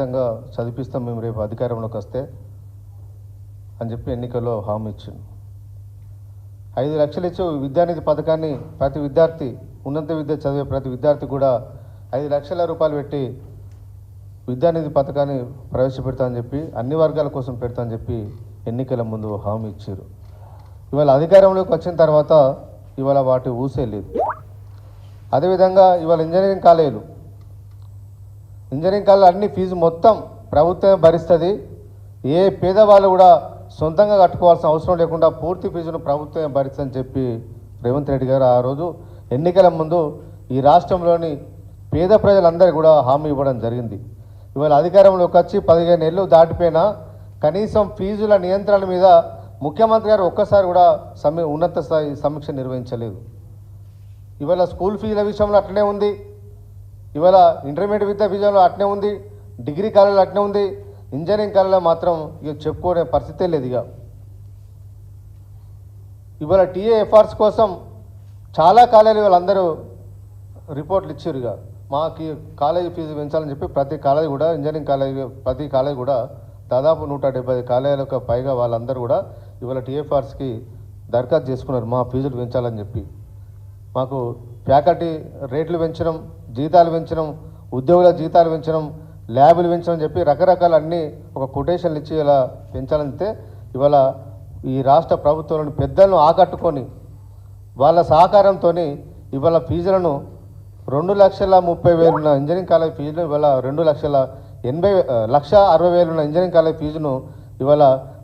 విధంగా చదివిస్తాం మేము రేపు అధికారంలోకి వస్తే అని చెప్పి ఎన్నికల్లో హామీ ఇచ్చింది. 5 లక్షలు ఇచ్చి విద్యానిధి పథకాన్ని ప్రతి విద్యార్థి ఉన్నత విద్య చదివే ప్రతి విద్యార్థి కూడా 5 లక్షల రూపాయలు పెట్టి విద్యానిధి పథకాన్ని ప్రవేశపెడతామని చెప్పి అన్ని వర్గాల కోసం పెడతామని చెప్పి ఎన్నికల ముందు హామీ ఇచ్చారు. ఇవాళ అధికారంలోకి వచ్చిన తర్వాత ఇవాళ వాటి ఊసే లేదు. అదేవిధంగా ఇవాళ ఇంజనీరింగ్ కాలేజీలు అన్ని ఫీజు మొత్తం ప్రభుత్వమే భరిస్తుంది. ఏ పేదవాళ్ళు కూడా సొంతంగా కట్టుకోవాల్సిన అవసరం లేకుండా పూర్తి ఫీజును ప్రభుత్వమే భరిస్తుందని చెప్పి రేవంత్ రెడ్డి గారు ఆ రోజు ఎన్నికల ముందు ఈ రాష్ట్రంలోని పేద ప్రజలందరికీ కూడా హామీ ఇవ్వడం జరిగింది. ఇవాళ అధికారంలోకి వచ్చి 15 ఏళ్ళు దాటిపోయినా కనీసం ఫీజుల నియంత్రణ మీద ముఖ్యమంత్రి గారు ఒక్కసారి కూడా ఉన్నత స్థాయి సమీక్ష నిర్వహించలేదు. ఇవాళ స్కూల్ ఫీజుల విషయంలో అట్లనే ఉంది, ఇవాళ ఇంటర్మీడియట్ విద్యా విజయంలో అట్నే ఉంది, డిగ్రీ కాలేజీలో అట్నే ఉంది, ఇంజనీరింగ్ కాలేజీలో మాత్రం ఇక చెప్పుకునే పరిస్థితే లేదు. ఇవాళ టీఏఎఫ్ఆర్స్ కోసం చాలా కాలేజీలు వాళ్ళందరూ రిపోర్ట్లు ఇచ్చారు. మాకు కాలేజీ ఫీజు పెంచాలని చెప్పి ప్రతి కాలేజీ కూడా ఇంజనీరింగ్ కాలేజీ ప్రతి కాలేజీ కూడా దాదాపు 175 కాలేజీలకు పైగా వాళ్ళందరూ కూడా ఇవాళ టీఏఎఫ్ఆర్స్కి దరఖాస్తు చేసుకున్నారు మా ఫీజులు పెంచాలని చెప్పి. మాకు ఫ్యాకల్టీ రేట్లు పెంచడం, జీతాలు పెంచడం, ఉద్యోగుల జీతాలు పెంచడం, ల్యాబులు పెంచడం చెప్పి రకరకాల అన్నీ ఒక కొటేషన్లు ఇచ్చి ఇలా పెంచాలంటే ఇవాళ ఈ రాష్ట్ర ప్రభుత్వంలోని పెద్దలను ఆకట్టుకొని వాళ్ళ సహకారంతో ఇవాళ ఫీజులను 2,30,000 ఉన్న ఇంజనీరింగ్ కాలేజ్ ఫీజును ఇవాళ 2,60,000 ఉన్న ఇంజనీరింగ్ కాలేజ్ ఫీజును ఇవాళ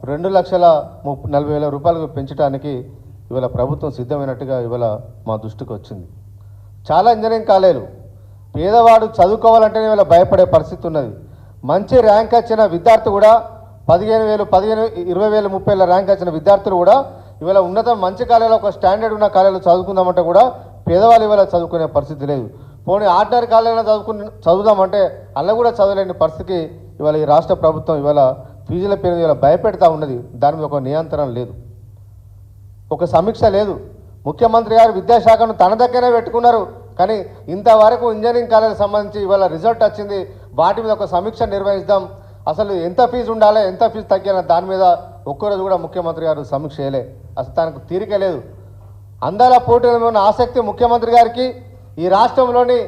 2,40,000 రూపాయలకు పెంచడానికి ఇవాళ ప్రభుత్వం సిద్ధమైనట్టుగా ఇవాళ మా దృష్టికి వచ్చింది. చాలా ఇంజనీరింగ్ కాలేజీలు పేదవాడు చదువుకోవాలంటేనే ఇవాళ భయపడే పరిస్థితి ఉన్నది. మంచి ర్యాంక్ వచ్చిన విద్యార్థి కూడా 15,000, 20,000, 30,000 ర్యాంక్ వచ్చిన విద్యార్థులు కూడా ఇవాళ ఉన్నత మంచి కాలేజీలో ఒక స్టాండర్డ్ ఉన్న కాలేజీలో చదువుకుందామంటే కూడా పేదవాళ్ళు ఇవాళ చదువుకునే పరిస్థితి లేదు. పోనీ ఆర్డినరీ కాలేజీలో చదువుదామంటే అలా కూడా చదవలేని పరిస్థితికి ఇవాళ ఈ రాష్ట్ర ప్రభుత్వం ఇవాళ ఫీజుల పేరు ఇవాళ భయపెడతా ఉన్నది. దాని మీద ఒక నియంత్రణ లేదు, ఒక సమీక్ష లేదు. ముఖ్యమంత్రి గారు విద్యాశాఖను తన దగ్గరే పెట్టుకున్నారు, కానీ ఇంతవరకు ఇంజనీరింగ్ కాలేజీకి సంబంధించి ఇవాళ రిజల్ట్ వచ్చింది, వాటి మీద ఒక సమీక్ష నిర్వహిస్తాం, అసలు ఎంత ఫీజు ఉండాలి, ఎంత ఫీజు తగ్గాలి దాని మీద ఒక్కరోజు కూడా ముఖ్యమంత్రి గారు సమీక్ష చేయలే. అసలు తనకు తీరిక లేదు. అందాల పోటీల ఉన్న ఆసక్తి ముఖ్యమంత్రి గారికి ఈ రాష్ట్రంలోని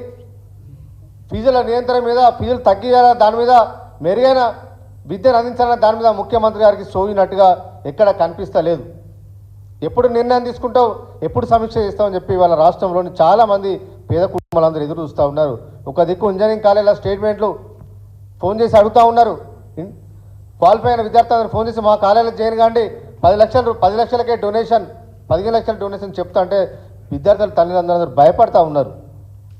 ఫీజుల నియంత్రణ మీద, ఫీజులు తగ్గియాల దాని మీద, మెరుగైన విద్యను అందించాలన్న దాని మీద ముఖ్యమంత్రి గారికి సోయినట్టుగా ఎక్కడ కనిపిస్తలేదు. ఎప్పుడు నిర్ణయం తీసుకుంటావు, ఎప్పుడు సమీక్ష చేస్తామని చెప్పి వాళ్ళ రాష్ట్రంలోని చాలామంది పేద కుటుంబాలందరూ ఎదురు చూస్తూ ఉన్నారు. ఒక దిక్కు ఇంజనీరింగ్ కాలేజీల స్టేట్మెంట్లు ఫోన్ చేసి అడుగుతూ ఉన్నారు. క్వాలిఫై అయిన విద్యార్థులందరూ ఫోన్ చేసి మా కాలేజీలో జాయిన్ కాండి, 10 లక్షలకే డొనేషన్, 15 లక్షల డొనేషన్ చెప్తా అంటే విద్యార్థుల తల్లిదండ్రులందరూ భయపడతా ఉన్నారు.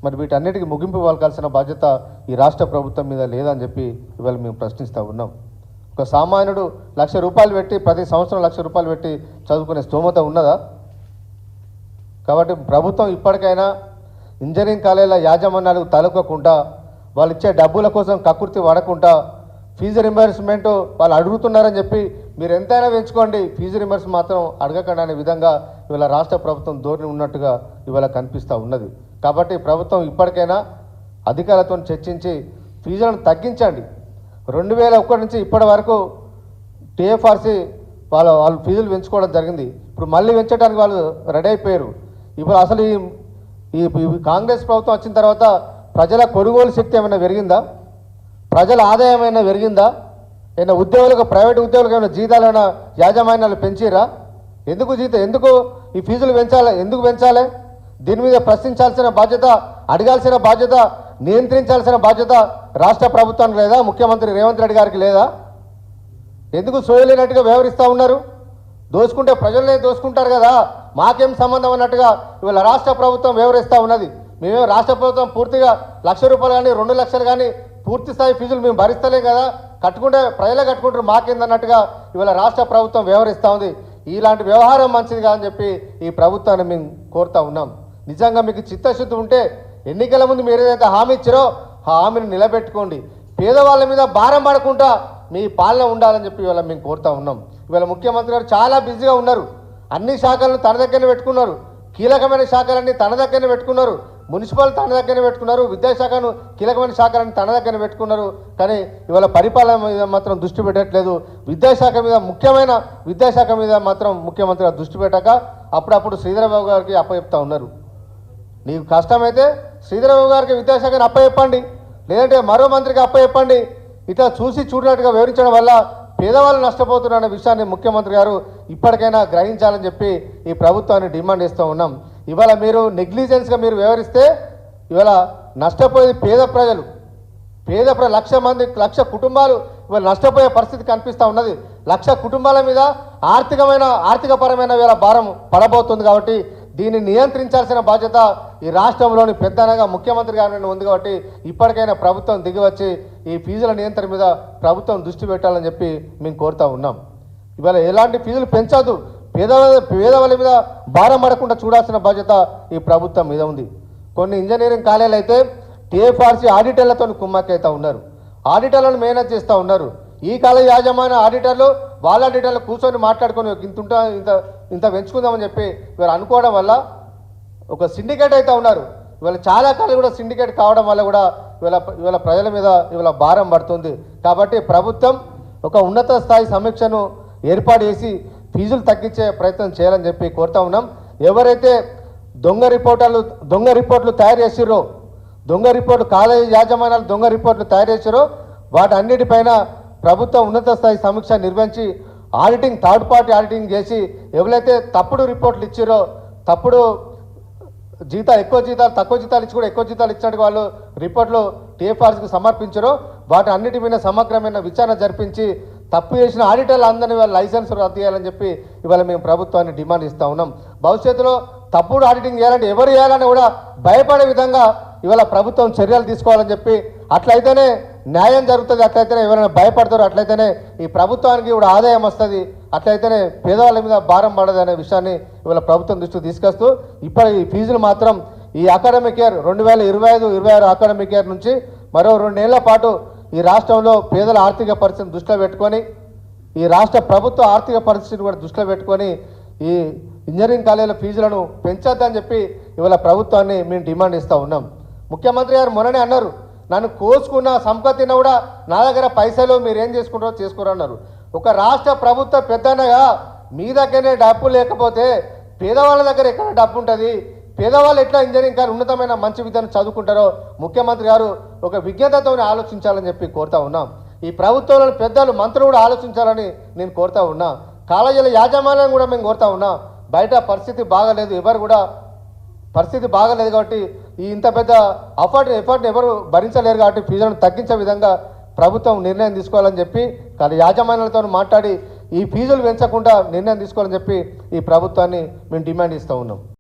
మరి వీటన్నిటికీ ముగింపు పలకాల్సిన బాధ్యత ఈ రాష్ట్ర ప్రభుత్వం మీద లేదని చెప్పి ఇవాళ మేము ప్రశ్నిస్తూ ఉన్నాం. ఒక సామాన్యుడు ₹1,00,000 పెట్టి ప్రతి సంవత్సరం ₹1,00,000 పెట్టి చదువుకునే స్తోమత ఉన్నదా? కాబట్టి ప్రభుత్వం ఇప్పటికైనా ఇంజనీరింగ్ కాలేజీల యాజమాన్యాలకు తలొక్కకుండా, వాళ్ళు ఇచ్చే డబ్బుల కోసం కక్కుర్తి పడకుండా, ఫీజు రింబర్స్మెంట్ వాళ్ళు అడుగుతున్నారని చెప్పి మీరు ఎంతైనా పెంచుకోండి, ఫీజు రింబర్స్ మాత్రం అడగకండి అనే విధంగా ఇవాళ రాష్ట్ర ప్రభుత్వం ధోరణి ఉన్నట్టుగా ఇవాళ కనిపిస్తూ ఉన్నది. కాబట్టి ప్రభుత్వం ఇప్పటికైనా అధికారులతో చర్చించి ఫీజులను తగ్గించండి. 2001 నుంచి ఇప్పటి వరకు టీఎఫ్ఆర్సీ వాళ్ళు ఫీజులు పెంచుకోవడం జరిగింది. ఇప్పుడు మళ్ళీ పెంచడానికి వాళ్ళు రెడీ అయిపోయారు. ఇప్పుడు అసలు ఈ కాంగ్రెస్ ప్రభుత్వం వచ్చిన తర్వాత ప్రజల కొనుగోలు శక్తి ఏమైనా పెరిగిందా? ప్రజల ఆదాయం ఏమైనా పెరిగిందా? ఏమైనా ఉద్యోగులకు, ప్రైవేట్ ఉద్యోగులకు ఏమైనా జీతాలైనా యాజమాన్యాలు పెంచిరా? ఎందుకు ఈ ఫీజులు పెంచాలి? ఎందుకు పెంచాలి? దీని మీద ప్రశ్నించాల్సిన బాధ్యత, అడగాల్సిన బాధ్యత, నియంత్రించాల్సిన బాధ్యత రాష్ట్ర ప్రభుత్వానికి లేదా? ముఖ్యమంత్రి రేవంత్ రెడ్డి గారికి లేదా? ఎందుకు సోయలేనట్టుగా వ్యవహరిస్తూ ఉన్నారు? దోచుకుంటే ప్రజలనే దోచుకుంటారు కదా, మాకేం సంబంధం అన్నట్టుగా ఇవాళ రాష్ట్ర ప్రభుత్వం వ్యవహరిస్తూ ఉన్నది. మేమేం రాష్ట్ర ప్రభుత్వం పూర్తిగా ₹1,00,000 కానీ 2 లక్షలు కానీ పూర్తి స్థాయి ఫీజులు మేము భరిస్తలేం కదా, కట్టుకుంటే ప్రజలే కట్టుకుంటారు, మాకేందన్నట్టుగా ఇవాళ రాష్ట్ర ప్రభుత్వం వ్యవహరిస్తూ ఉంది. ఇలాంటి వ్యవహారం మంచిది కాదని చెప్పి ఈ ప్రభుత్వాన్ని మేము కోరుతూ ఉన్నాం. నిజంగా మీకు చిత్తశుద్ధి ఉంటే ఎన్నికల ముందు మీరు ఏదైతే హామీ ఇచ్చారో ఆ హామీని నిలబెట్టుకోండి. పేదవాళ్ళ మీద భారం పడకుండా మీ పాలన ఉండాలని చెప్పి ఇవాళ మేము కోరుతూ ఉన్నాం. ఇవాళ ముఖ్యమంత్రి గారు చాలా బిజీగా ఉన్నారు, అన్ని శాఖలను తన దగ్గరనే పెట్టుకున్నారు. కీలకమైన శాఖలన్నీ తన దగ్గరనే పెట్టుకున్నారు. మున్సిపల్ తన దగ్గరనే పెట్టుకున్నారు, విద్యాశాఖను కీలకమైన శాఖలన్నీ తన దగ్గరనే పెట్టుకున్నారు. కానీ ఇవాళ పరిపాలన మీద మాత్రం దృష్టి పెట్టట్లేదు. విద్యాశాఖ మీద, ముఖ్యమైన విద్యాశాఖ మీద మాత్రం ముఖ్యమంత్రి దృష్టి పెట్టక అప్పుడప్పుడు శ్రీధరబాబు గారికి అప్పచెప్తా ఉన్నారు. నీకు కష్టమైతే శ్రీధరబాబు గారికి విద్యాశాఖను అప్పచెప్పండి, లేదంటే మరో మంత్రికి అప్పచెప్పండి. ఇట్లా చూసి చూడనట్టుగా వివరించడం వల్ల పేదవాళ్ళు నష్టపోతున్నారన్న విషయాన్ని ముఖ్యమంత్రి గారు ఇప్పటికైనా గ్రహించాలని చెప్పి ఈ ప్రభుత్వాన్ని డిమాండ్ చేస్తూ ఉన్నాం. ఇవాళ మీరు నెగ్లిజెన్స్గా మీరు వ్యవహరిస్తే ఇవాళ నష్టపోయేది పేద ప్రజలు. లక్ష కుటుంబాలు ఇవాళ నష్టపోయే పరిస్థితి కనిపిస్తూ ఉన్నది. లక్ష కుటుంబాల మీద ఆర్థికపరమైన వేళ భారం పడబోతుంది. కాబట్టి దీన్ని నియంత్రించాల్సిన బాధ్యత ఈ రాష్ట్రంలోని పెద్దనగా ముఖ్యమంత్రి గారి ఉంది. కాబట్టి ఇప్పటికైనా ప్రభుత్వం దిగివచ్చి ఈ ఫీజుల నియంత్రణ మీద ప్రభుత్వం దృష్టి పెట్టాలని చెప్పి మేము కోరుతా ఉన్నాం. ఇవాళ ఎలాంటి ఫీజులు పెంచదు, పేదవాళ్ళ మీద భారం పడకుండా చూడాల్సిన బాధ్యత ఈ ప్రభుత్వం మీద ఉంది. కొన్ని ఇంజనీరింగ్ కాలేజీలు అయితే టీఎఫ్ఆర్సీ ఆడిటర్లతో కుమ్మక్కైతే ఉన్నారు, ఆడిటర్లను మేనేజ్ చేస్తూ ఉన్నారు. ఈ కాలేజ్ యాజమాన్య ఆడిటర్లు వాళ్ళ ఆడిటర్లు కూర్చొని మాట్లాడుకొని ఇంత పెంచుకుందామని చెప్పి వీళ్ళు అనుకోవడం వల్ల ఒక సిండికేట్ అయితే ఉన్నారు. ఇవాళ చాలా కాలేజీ కూడా సిండికేట్ కావడం వల్ల కూడా ఇవాళ ప్రజల మీద ఇవాళ భారం పడుతుంది. కాబట్టి ప్రభుత్వం ఒక ఉన్నత స్థాయి సమీక్షను ఏర్పాటు చేసి ఫీజులు తగ్గించే ప్రయత్నం చేయాలని చెప్పి కోరుతా ఉన్నాం. ఎవరైతే దొంగ రిపోర్ట్లు తయారు చేసిరో, కాలేజీ యాజమాన్యాలు దొంగ రిపోర్ట్లు తయారు చేసిరో వాటన్నిటిపైన ప్రభుత్వం ఉన్నత స్థాయి సమీక్ష నిర్వహించి థర్డ్ పార్టీ ఆడిటింగ్ చేసి ఎవరైతే తప్పుడు రిపోర్ట్లు ఇచ్చిరో, తప్పుడు జీతాలు ఎక్కువ జీతాలు తక్కువ జీతాలు ఇచ్చి కూడా ఎక్కువ జీతాలు ఇచ్చినట్టు వాళ్ళు రిపోర్ట్లు టీఎఫ్ఆర్సీకి సమర్పించారో వాటి అన్నిటి మీద సమగ్రమైన విచారణ జరిపించి తప్పు చేసిన ఆడిటర్లు అందరినీ వాళ్ళ లైసెన్స్ రద్దు చేయాలని చెప్పి ఇవాళ మేము ప్రభుత్వాన్ని డిమాండ్ ఇస్తూ ఉన్నాం. భవిష్యత్తులో తప్పుడు ఆడిటింగ్ చేయాలంటే ఎవరు చేయాలని కూడా భయపడే విధంగా ఇవాళ ప్రభుత్వం చర్యలు తీసుకోవాలని చెప్పి, అట్లయితేనే న్యాయం జరుగుతుంది, అట్లయితేనే ఎవరైనా భయపడతారు, అట్లయితేనే ఈ ప్రభుత్వానికి కూడా ఆదాయం వస్తుంది, అట్లయితేనే పేదవాళ్ళ మీద భారం పడదు అనే విషయాన్ని ఇవాళ ప్రభుత్వం దృష్టికి తీసుకొస్తూ ఇప్పుడు ఈ ఫీజులు మాత్రం ఈ అకాడమిక్ ఇయర్ 2025-26 అకాడమిక్ ఇయర్ నుంచి మరో 2 ఏళ్ల పాటు ఈ రాష్ట్రంలో పేదల ఆర్థిక పరిస్థితిని దృష్టిలో పెట్టుకొని, ఈ రాష్ట్ర ప్రభుత్వ ఆర్థిక పరిస్థితిని కూడా దృష్టిలో పెట్టుకొని ఈ ఇంజనీరింగ్ కాలేజీల ఫీజులను పెంచొద్దని చెప్పి ఇవాళ ప్రభుత్వాన్ని మేము డిమాండ్ ఇస్తూ ఉన్నాం. ముఖ్యమంత్రి గారు మొన్ననే అన్నారు, నన్ను కోసుకున్న సంపత్తిని కూడా నా దగ్గర పైసలు మీరు ఏం చేసుకుంటారో చేసుకోరు అన్నారు. ఒక రాష్ట్ర ప్రభుత్వ పెద్దనగా మీ దగ్గరనే డబ్బు లేకపోతే పేదవాళ్ళ దగ్గర ఎక్కడ డబ్బు ఉంటుంది? పేదవాళ్ళు ఎట్లా ఇంజనీరింగ్ కానీ ఉన్నతమైన మంచి విద్యను చదువుకుంటారో ముఖ్యమంత్రి గారు ఒక విజ్ఞతతో ఆలోచించాలని చెప్పి కోరుతా ఉన్నాం. ఈ ప్రభుత్వంలోని పెద్దలు మంత్రులు కూడా ఆలోచించాలని నేను కోరుతా ఉన్నా. కాలేజీల యాజమాన్యం కూడా మేము కోరుతా ఉన్నా. బయట పరిస్థితి బాగలేదు, ఎవరు కూడా పరిస్థితి బాగలేదు కాబట్టి ఈ ఇంత పెద్ద ఎఫర్ట్ని ఎవరు భరించలేరు. కాబట్టి ఫీజులను తగ్గించే విధంగా ప్రభుత్వం నిర్ణయం తీసుకోవాలని చెప్పి యాజమాన్యాలతో మాట్లాడి ఈ ఫీజులు పెంచకుండా నిర్ణయం తీసుకోవాలని చెప్పి ఈ ప్రభుత్వాన్ని మేము డిమాండ్ ఇస్తూ ఉన్నాం.